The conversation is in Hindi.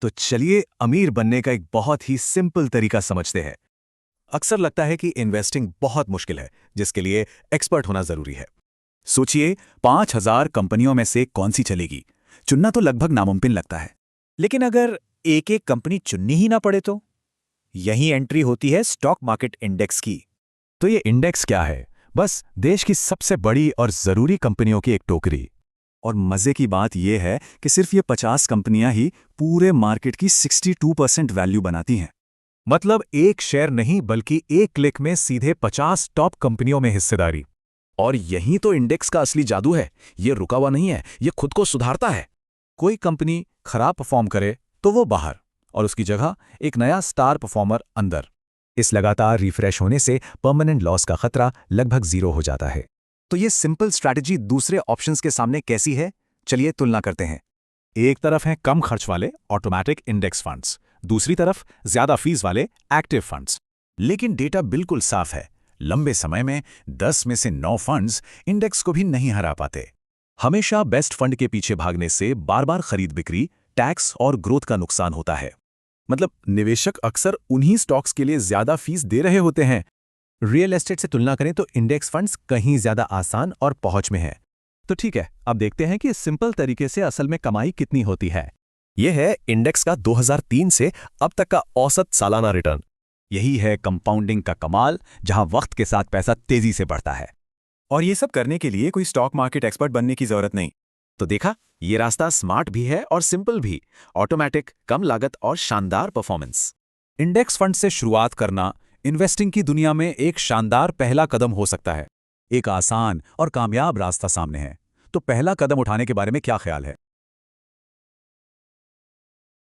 तो चलिए अमीर बनने का एक बहुत ही सिंपल तरीका समझते हैं। अक्सर लगता है कि इन्वेस्टिंग बहुत मुश्किल है, जिसके लिए एक्सपर्ट होना जरूरी है। सोचिए 5,000 कंपनियों में से कौन सी चलेगी, चुनना तो लगभग नामुमकिन लगता है। लेकिन अगर एक एक कंपनी चुननी ही ना पड़े तो? यही एंट्री होती है स्टॉक मार्केट इंडेक्स की। तो ये इंडेक्स क्या है? बस देश की सबसे बड़ी और जरूरी कंपनियों की एक टोकरी। और मजे की बात यह है कि सिर्फ ये 50 कंपनियां ही पूरे मार्केट की 62% वैल्यू बनाती हैं। मतलब एक शेयर नहीं, बल्कि एक क्लिक में सीधे 50 टॉप कंपनियों में हिस्सेदारी। और यही तो इंडेक्स का असली जादू है। ये रुका हुआ नहीं है, ये खुद को सुधारता है। कोई कंपनी खराब परफॉर्म करे तो वो बाहर, और उसकी जगह एक नया स्टार परफॉर्मर अंदर। इस लगातार रिफ्रेश होने से परमानेंट लॉस का खतरा लगभग 0 हो जाता है। तो ये सिंपल स्ट्रैटेजी दूसरे ऑप्शंस के सामने कैसी है? चलिए तुलना करते हैं। एक तरफ हैं कम खर्च वाले ऑटोमैटिक इंडेक्स फंड्स, दूसरी तरफ ज्यादा फीस वाले एक्टिव फंड्स। लेकिन डेटा बिल्कुल साफ है। लंबे समय में 10 में से 9 फंड्स इंडेक्स को भी नहीं हरा पाते। हमेशा बेस्ट फंड के पीछे भागने से बार बार खरीद बिक्री, टैक्स और ग्रोथ का नुकसान होता है। मतलब निवेशक अक्सर उन्हीं स्टॉक्स के लिए ज्यादा फीस दे रहे होते हैं। रियल एस्टेट से तुलना करें तो इंडेक्स फंड्स कहीं ज्यादा आसान और पहुंच में है। तो ठीक है, अब देखते हैं कि इस सिंपल तरीके से असल में कमाई कितनी होती है। यह है इंडेक्स का 2003 से अब तक का औसत सालाना रिटर्न। यही है कंपाउंडिंग का कमाल, जहां वक्त के साथ पैसा तेजी से बढ़ता है। और ये सब करने के लिए कोई स्टॉक मार्केट एक्सपर्ट बनने की जरूरत नहीं। तो देखा, ये रास्ता स्मार्ट भी है और सिंपल भी। ऑटोमैटिक, कम लागत और शानदार परफॉर्मेंस। इंडेक्स फंड से शुरुआत करना इन्वेस्टिंग की दुनिया में एक शानदार पहला कदम हो सकता है। एक आसान और कामयाब रास्ता सामने है। तो पहला कदम उठाने के बारे में क्या ख्याल है?